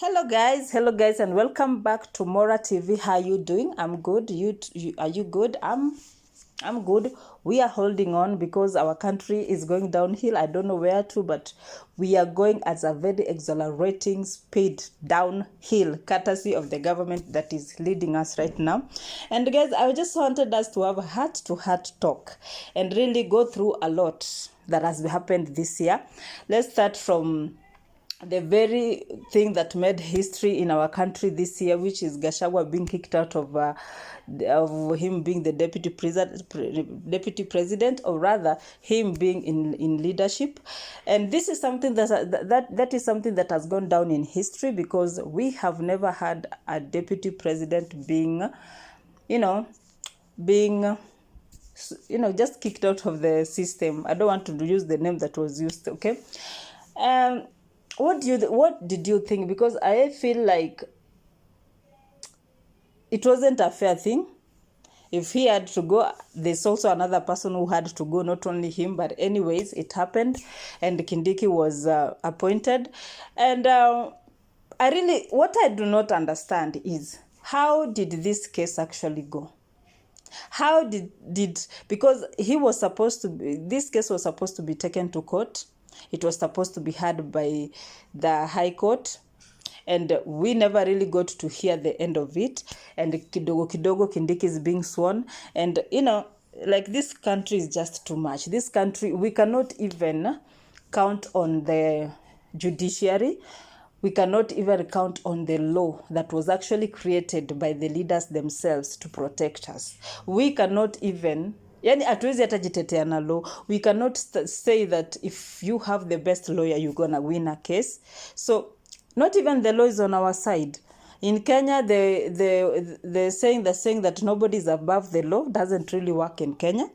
Hello guys, and welcome back to Morara TV. How you doing? I'm good. Are you good? I'm good. We are holding on because our country is going downhill. I don't know where to, but we are going at a very exhilarating speed downhill, courtesy of the government that is leading us right now. And guys, I just wanted us to have a heart-to-heart talk and really go through a lot that has happened this year. Let's start from the very thing that made history in our country this year, which is Gachagua being kicked out of him being the deputy president, or rather him being in leadership. And this is something that is something that has gone down in history, because we have never had a deputy president being just kicked out of the system. I don't want to use the name that was used, okay? What did you think? Because I feel like it wasn't a fair thing. If he had to go, there's also another person who had to go, not only him. But anyways, it happened, and Kindiki was appointed. And what I do not understand is, how did this case actually go? How did because this case was supposed to be taken to court. It was supposed to be heard by the High Court, and we never really got to hear the end of it. And kidogo Kindiki is being sworn, and like, this country is just too much. This country, we cannot even count on the judiciary. We cannot even count on the law that was actually created by the leaders themselves to protect us. We cannot even, hatuwezi hata jitetea na law. We cannot say that if you have the best lawyer, you're gonna win a case. So not even the law is on our side. In Kenya, the saying that nobody is above the law doesn't really work in Kenya.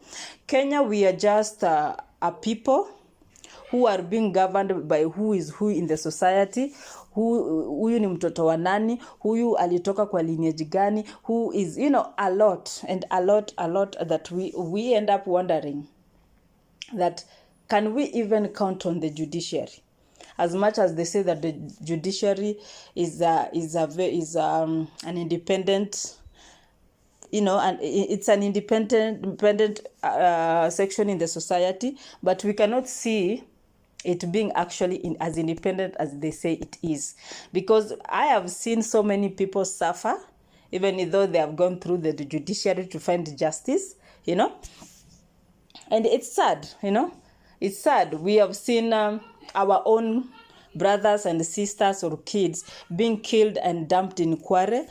Kenya, we are just a people who are being governed by who is who in the society. Huyu ni mtoto wa nani, huyu alitoka kwa lineage gani, who is, a lot that we end up wondering that, can we even count on the judiciary? As much as they say that the judiciary is an independent, and it's an independent section in the society, but we cannot see it being actually as independent as they say it is. Because I have seen so many people suffer, even though they have gone through the judiciary to find justice, and it's sad, it's sad. We have seen our own brothers and sisters or kids being killed and dumped in Kware.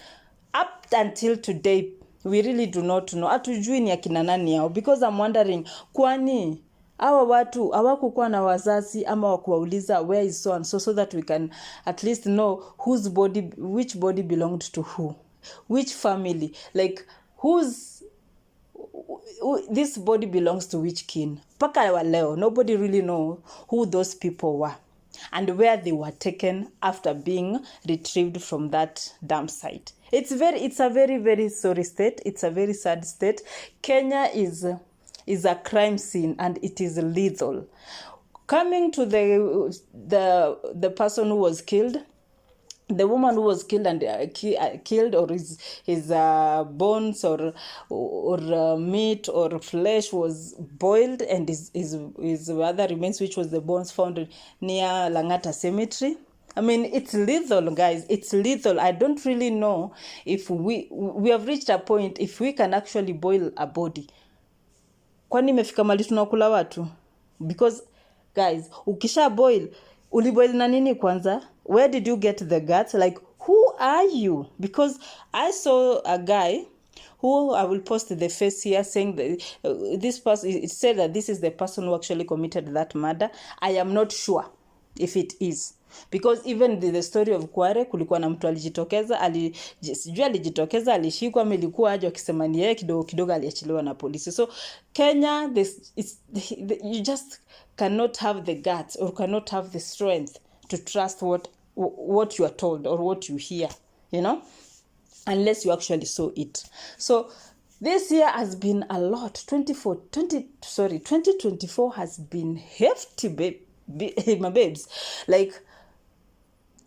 Up until today, we really do not know. Hatujui ni akina nani yao, because I'm wondering, kwani hawa watu hawakukuwa na wazazi ama wakuwauliza where is so and so that we can at least know which body belonged to who, which family, like this body belongs to which kin. Paka wa leo, nobody really know who those people were and where they were taken after being retrieved from that dump site. It's a very, very sorry state. It's a very sad state. Kenya is a crime scene, and it is lethal. Coming to the person who was killed, the woman who was killed and killed, or his bones or meat or flesh was boiled, and his other remains, which was the bones, found near Langata Cemetery. I mean, it's lethal, guys. It's lethal. I don't really know if we have reached a point, if we can actually boil a body. Kwani imefika mali tunakula watu? Because guys, ukisha uliboil na nini kwanza? Where did you get the guts? Like, who are you? Because I saw a guy who, I will post the face here, saying that this person, it said that this is the person who actually committed that murder. I am not sure if it is, because even the story of Kware, kulikuwa na mtu alijitokeza, alijitokeza, alishikwa, amelikuwa aje akisema ni yeye, kidogo aliachiliwa na polisi. So Kenya, you just cannot have the guts or cannot have the strength to trust what you are told or what you hear, unless you actually saw it. So this year has been a lot. 2024 has been hefty, my babes. Like,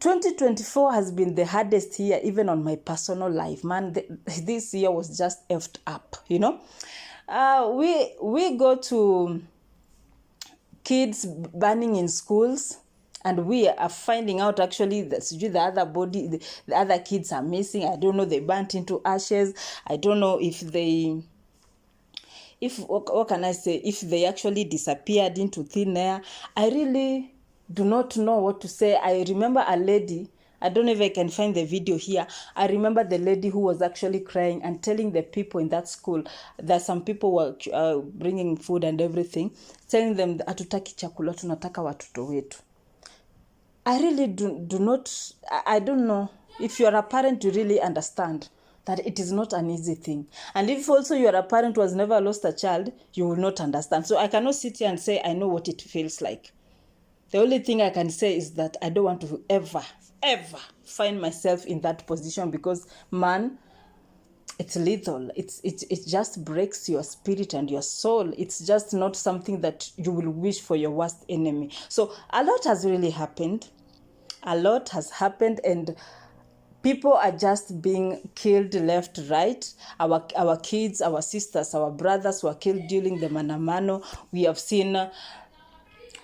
2024 has been the hardest year, even on my personal life, man. This year was just effed up, you know. We go to kids burning in schools, and we are finding out actually that the other kids are missing. I don't know, they burnt into ashes. I don't know if what can I say, if they actually disappeared into thin air. I really do not know what to say. I remember a lady, I don't know if I can find the video here. I remember the lady who was actually crying and telling the people in that school that some people were bringing food and everything, telling them, hatutaki chakula, tunataka watoto wetu. I really do not, I don't know. If you are a parent, you really understand that it is not an easy thing. And if also you are a parent who has never lost a child, you will not understand. So I cannot sit here and say I know what it feels like. The only thing I can say is that I don't want to ever find myself in that position, because, man, it's lethal. It just breaks your spirit and your soul. It's just not something that you will wish for your worst enemy. So a lot has really happened. A lot has happened, and people are just being killed left, right. Our kids, our sisters, our brothers were killed during the Manamano. We have seen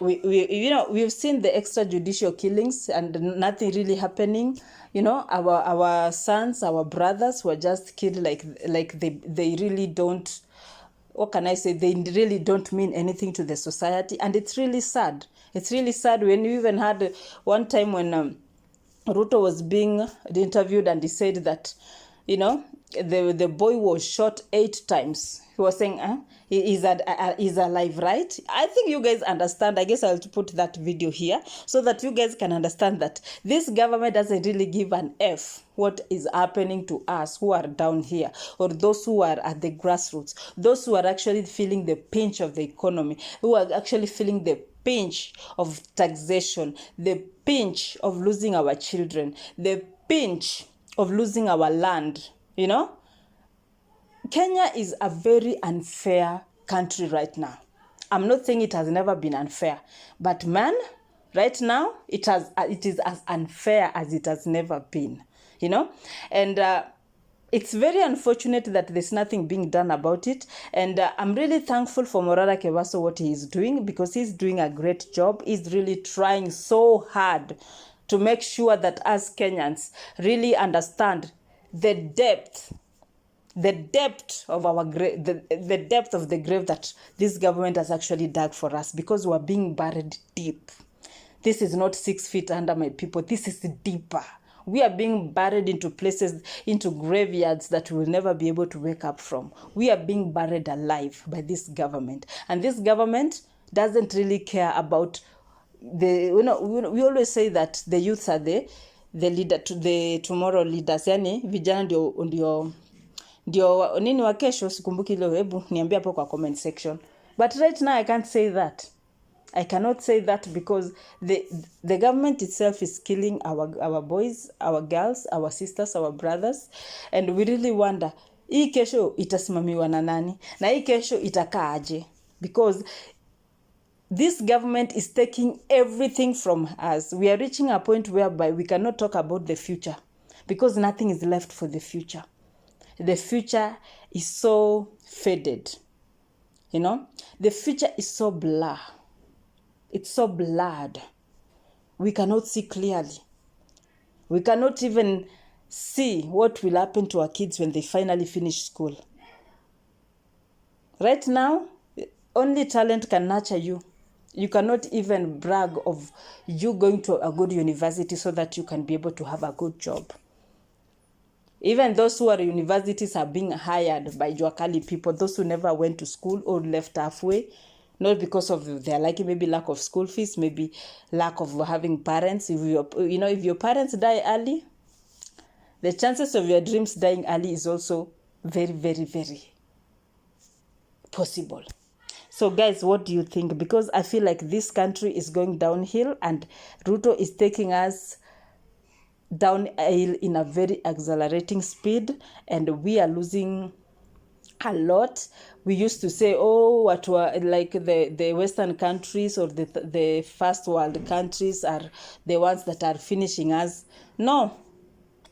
we've seen the extrajudicial killings and nothing really happening. You know, our sons, our brothers were just killed like they really don't, what can I say, they really don't mean anything to the society. And it's really sad. It's really sad. When you even had one time when Ruto was being interviewed, and he said that, you know, the boy was shot 8 times. He was saying, he's alive, right? I think you guys understand. I guess I'll put that video here so that you guys can understand that this government doesn't really give an F what is happening to us who are down here, or those who are at the grassroots, those who are actually feeling the pinch of the economy, who are actually feeling the pinch of taxation, the pinch of losing our children, the pinch of losing our land. You know, Kenya is a very unfair country right now. I'm not saying it has never been unfair, but man, right now it is as unfair as it has never been. You know, and it's very unfortunate that there's nothing being done about it. And I'm really thankful for Morara Kebaso, what he is doing, because he's doing a great job. He's really trying so hard to make sure that us Kenyans really understand the depth of our the depth of the grave that this government has actually dug for us, because we're being buried deep. This is not 6 feet under, my people. This is deeper. We are being buried into places, into graveyards that we will never be able to wake up from. We are being buried alive by this government. And this government doesn't really care about we always say that the youths are the leader, the tomorrow leaders. Yani vijana ndio nini wa kesho, sikumbuki leo, hebu niambie hapo kwa comment section. But right now I can't say that. I cannot say that, because the government itself is killing our boys, our girls, our sisters, our brothers, and we really wonder, hii kesho itasimamiwa na nani, na hii kesho itakaa aje? Because this government is taking everything from us. We are reaching a point whereby we cannot talk about the future, because nothing is left for the future. The future is so faded. You know, the future is so blur. It's so blurred. We cannot see clearly. We cannot even see what will happen to our kids when they finally finish school. Right now, only talent can nurture you. You cannot even brag of you going to a good university so that you can be able to have a good job. Even those who are universities are being hired by Juakali people, those who never went to school or left halfway, not because of their maybe lack of school fees, maybe lack of having parents. If your parents die early, the chances of your dreams dying early is also very, very, very possible. So guys, what do you think? Because I feel like this country is going downhill, and Ruto is taking us downhill in a very accelerating speed, and we are losing a lot. We used to say, oh, what were like the Western countries or the first world countries are the ones that are finishing us. No,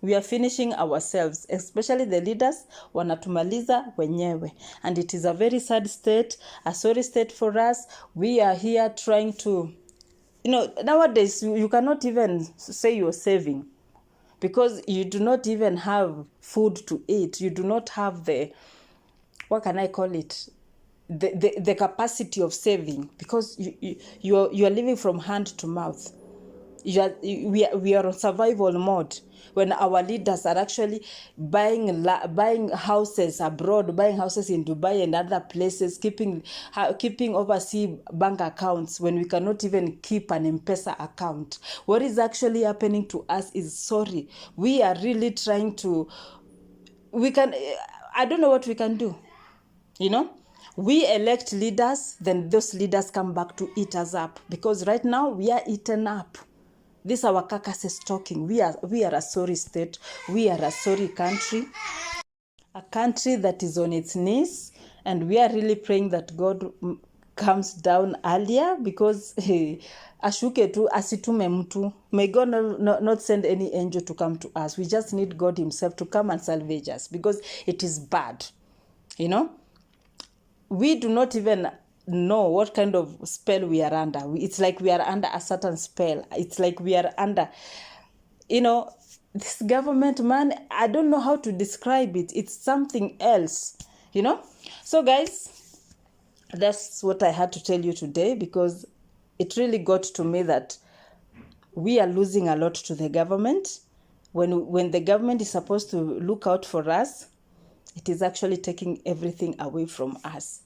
we are finishing ourselves, especially the leaders wanatumaliza wenyewe, and it is a very sad state, a sorry state for us. We are here trying to, nowadays you cannot even say you're saving, because you do not even have food to eat. You do not have the, what can I call it, the capacity of saving, because you are living from hand to mouth. We are on survival mode, when our leaders are actually buying houses abroad, buying houses in Dubai and other places, keeping overseas bank accounts, when we cannot even keep an M-Pesa account. What is actually happening to us is, sorry, we are really trying to, I don't know what we can do. We elect leaders, then those leaders come back to eat us up, because right now we are eaten up. This our carcasses talking. We are a sorry state. We are a sorry country. A country that is on its knees, and we are really praying that God comes down earlier, because ashuke tu, asitume mtu. May God not send any angel to come to us. We just need God himself to come and salvage us, because it is bad. We do not even know what kind of spell we are under. It's like we are under a certain spell. It's like we are under, this government, man, I don't know how to describe it. It's something else, So guys, that's what I had to tell you today, because it really got to me that we are losing a lot to the government. When the government is supposed to look out for us, it is actually taking everything away from us.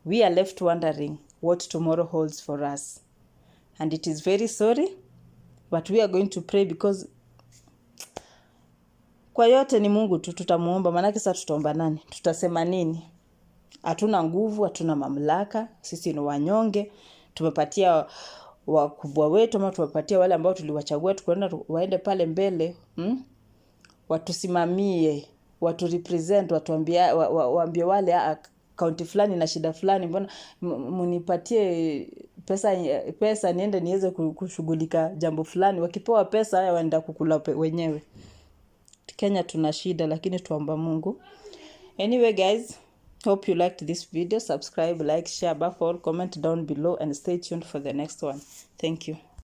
We are left wondering what tomorrow holds for us. And it is very sorry, but we are going to pray, because kwa yote ni Mungu tu tutamuomba. Manake sasa tutaomba nani? Tutasema nini? Hatuna nguvu, hatuna mamlaka, sisi ni wanyonge. Tumepatia wakubwa wetu, ama tumepatia wale ambao tuliwachagua tukaenda waende pale mbele, watusimamie, watu represent, waambie wale kaunti fulani na shida fulani, mbona munipatie pesa niende niweze kushughulika jambo fulani. Wakipewa pesa haya waenda kukula wenyewe. Kenya tuna shida, lakini tuomba Mungu. Anyway guys, hope you liked this video. Subscribe, like, share, above all, comment down below, and stay tuned for the next one. Thank you.